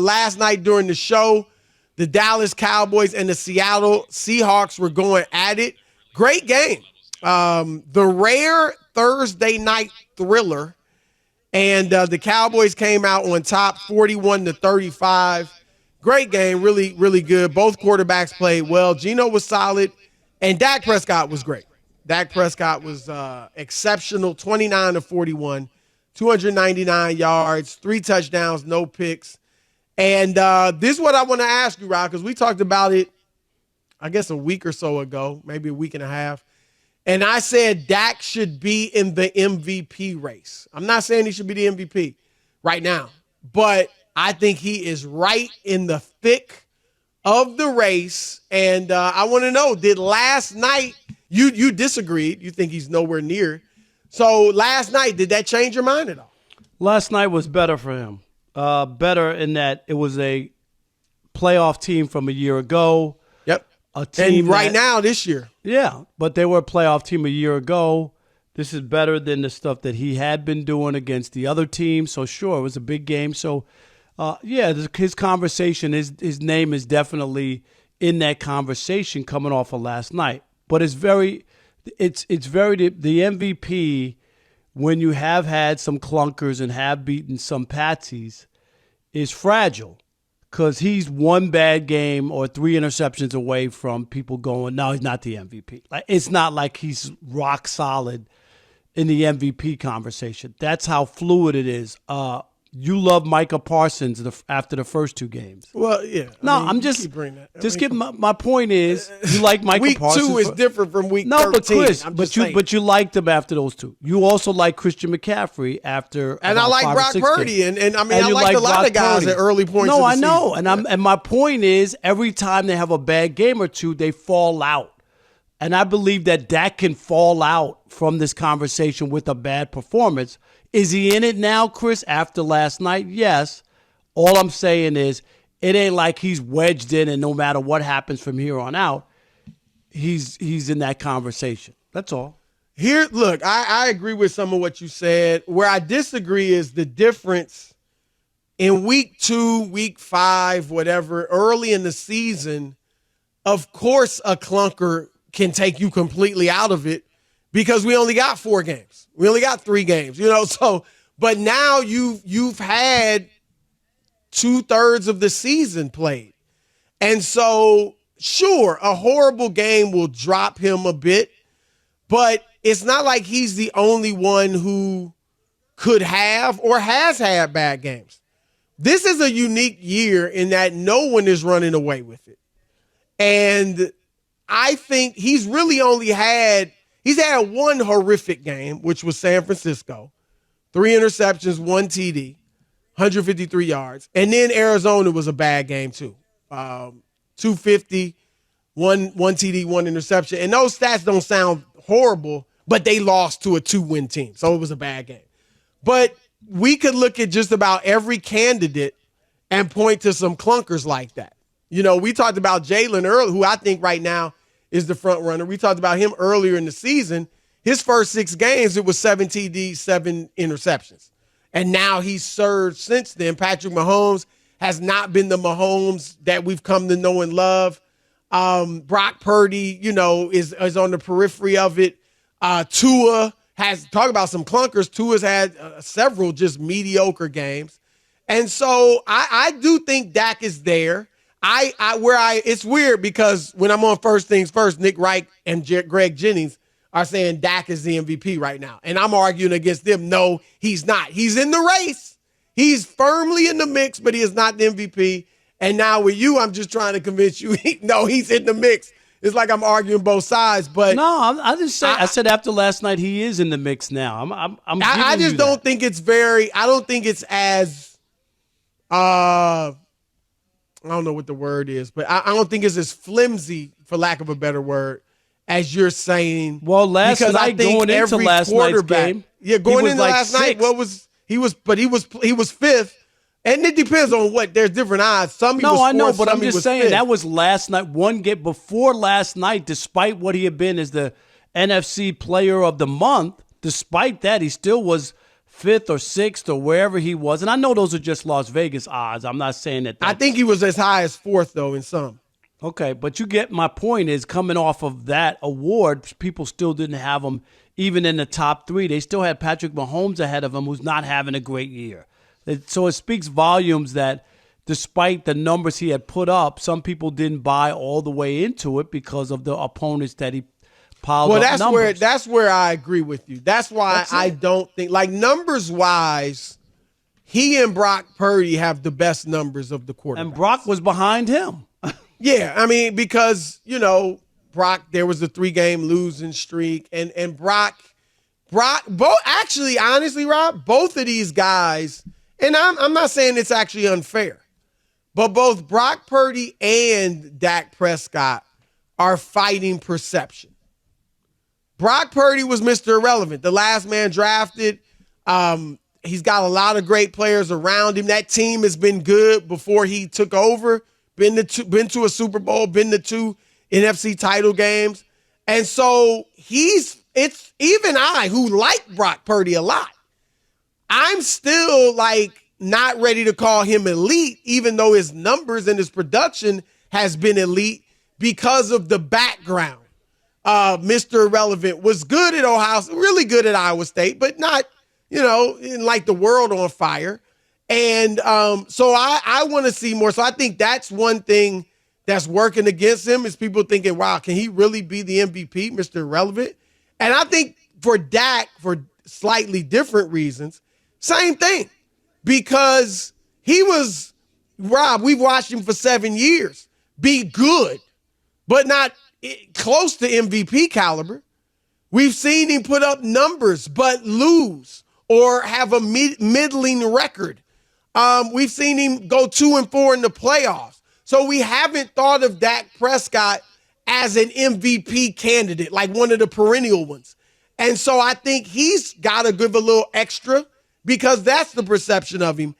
last night during the show. The Dallas Cowboys and the Seattle Seahawks were going at it. Great game. The rare Thursday night thriller. And the Cowboys came out on top 41-35. Great game, really, really good. Both quarterbacks played well. Geno was solid, and Dak Prescott was great. Dak Prescott was exceptional, 29-41, 299 yards, 3 touchdowns, no picks. And this is what I want to ask you, Rob, because we talked about it, I guess, a week or so ago, maybe a week and a half. And I said Dak should be in the MVP race. I'm not saying he should be the MVP right now, but I think he is right in the thick of the race. And I want to know, did last night, you disagreed, you think he's nowhere near. So last night, did that change your mind at all? Last night was better for him. Better in that it was a playoff team from a year ago. Yep. A team and right now this year. Yeah, but they were a playoff team a year ago. This is better than the stuff that he had been doing against the other teams. So, sure, it was a big game. So, his conversation, his name is definitely in that conversation coming off of last night. But it's very the MVP, when you have had some clunkers and have beaten some patsies, is fragile because he's one bad game or 3 interceptions away from people going, no, he's not the MVP. Like, it's not like he's rock solid in the MVP conversation. That's how fluid it is. You love Micah Parsons after the first 2 games. Well, yeah. I'm just my point is you like Micah Parsons. Week 2 is different from week 13. But Chris, but you liked him after those 2. You also like Christian McCaffrey after. And I like Brock Purdy, and I liked a lot of guys at early points. No, of the I know, season. and my point is every time they have a bad game or 2, they fall out. And I believe that Dak can fall out from this conversation with a bad performance. Is he in it now, Chris, after last night? Yes. All I'm saying is it ain't like he's wedged in and no matter what happens from here on out, he's in that conversation. That's all. Here, look, I agree with some of what you said. Where I disagree is the difference in week 2, week 5, whatever, early in the season. Of course, a clunker can take you completely out of it because we only got 4 games. We only got 3 games, so, but now you've had 2/3 of the season played. And so, sure, a horrible game will drop him a bit, but it's not like he's the only one who could have or has had bad games. This is a unique year in that no one is running away with it. And I think he's had 1 horrific game, which was San Francisco. 3 interceptions, 1 TD, 153 yards. And then Arizona was a bad game too. 250, 1 TD, 1 interception. And those stats don't sound horrible, but they lost to a 2-win team. So it was a bad game. But we could look at just about every candidate and point to some clunkers like that. We talked about Jalen earlier, who I think right now is the front runner. We talked about him earlier in the season. His first 6 games, it was 7 TDs, 7 interceptions. And now he's surged since then. Patrick Mahomes has not been the Mahomes that we've come to know and love. Brock Purdy, is on the periphery of it. Tua has, talk about some clunkers. Tua's had several just mediocre games. And so I do think Dak is there. It's weird because when I'm on First Things First, Nick Reich and Greg Jennings are saying Dak is the MVP right now. And I'm arguing against them. No, he's not. He's in the race. He's firmly in the mix, but he is not the MVP. And now with you, I'm just trying to convince you, no, he's in the mix. It's like I'm arguing both sides. But no, I said after last night, he is in the mix now. I just don't think it's I don't think it's as, I don't know what the word is, but I don't think it's as flimsy, for lack of a better word, as you're saying. Well, last night going into last night's game, going into last night, he was fifth, and it depends on what. There's different odds. Some he was fourth, I know, but I'm just saying fifth. That was last night. One game before last night, despite what he had been as the NFC Player of the Month, despite that, he still was fifth or sixth or wherever he was. And I know those are just Las Vegas odds. I'm not saying that. I think he was as high as fourth, though, in some. Okay, but you get my point is coming off of that award, people still didn't have him even in the top three. They still had Patrick Mahomes ahead of him, who's not having a great year. So it speaks volumes that despite the numbers he had put up, some people didn't buy all the way into it because of the opponents that he piled up numbers. That's where I agree with you. That's why I don't think, like, numbers-wise, he and Brock Purdy have the best numbers of the quarterbacks. And Brock was behind him. Yeah, I mean, because, Brock, there was a 3-game losing streak, and Brock, actually, honestly, Rob, both of these guys, and I'm not saying it's actually unfair, but both Brock Purdy and Dak Prescott are fighting perception. Brock Purdy was Mr. Irrelevant, the last man drafted. He's got a lot of great players around him. That team has been good before he took over. Been to a Super Bowl, been to 2 NFC title games. And so it's even I, who like Brock Purdy a lot, I'm still not ready to call him elite, even though his numbers and his production has been elite because of the background. Mr. Irrelevant was good at Ohio, really good at Iowa State, but not, in the world on fire. And so I want to see more. So I think that's one thing that's working against him is people thinking, wow, can he really be the MVP, Mr. Irrelevant? And I think for Dak, for slightly different reasons, same thing. Because he was, Rob, we've watched him for 7 years be good, but not close to MVP caliber. We've seen him put up numbers, but lose or have a middling record. We've seen him go 2-4 in the playoffs. So we haven't thought of Dak Prescott as an MVP candidate, like one of the perennial ones. And so I think he's got to give a little extra because that's the perception of him.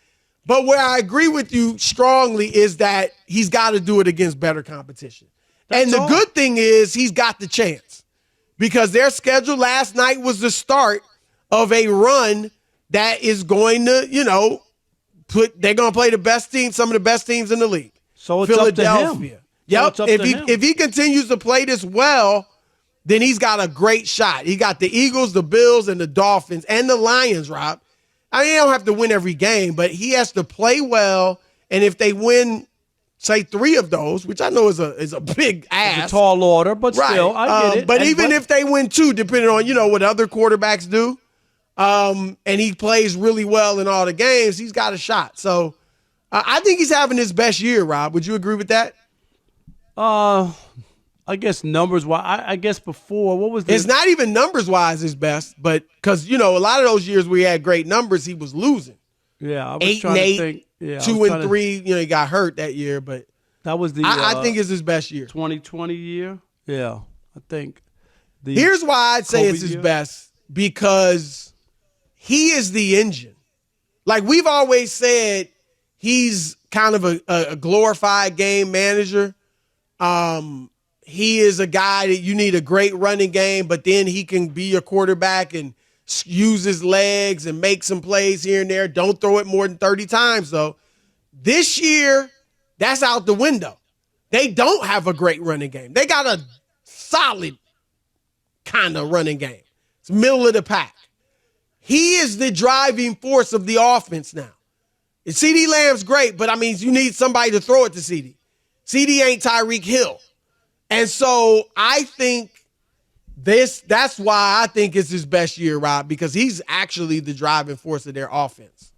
But where I agree with you strongly is that he's got to do it against better competition. And the good thing is he's got the chance because their schedule last night was the start of a run that is going to, they're going to play the best team, some of the best teams in the league. So it's Philadelphia. Up to him. Yep. So if he continues to play this well, then he's got a great shot. He got the Eagles, the Bills, and the Dolphins, and the Lions, Rob. I mean, he don't have to win every game, but he has to play well. And if they win, say 3 of those, which I know is a big ask. It's a tall order, but still, I get it. But if they win 2, depending on, what other quarterbacks do, and he plays really well in all the games, he's got a shot. So I think he's having his best year, Rob. Would you agree with that? I guess numbers-wise, I guess before, what was this? It's not even numbers-wise his best, but because, a lot of those years where he had great numbers, he was losing. Yeah, I was 8 trying and 8, to think. Yeah, 2-3, he got hurt that year, but that was I think it's his best year. 2020 year? Yeah, I think. Here's why I'd say it's his best, because he is the engine. Like we've always said, he's kind of a glorified game manager. He is a guy that you need a great running game, but then he can be your quarterback and use his legs and make some plays here and there. Don't throw it more than 30 times, though. This year, that's out the window. They don't have a great running game. They got a solid kind of running game. It's middle of the pack. He is the driving force of the offense now. And CeeDee Lamb's great, but, you need somebody to throw it to CeeDee. CeeDee ain't Tyreek Hill. And so I think that's why I think it's his best year, Rob, because he's actually the driving force of their offense.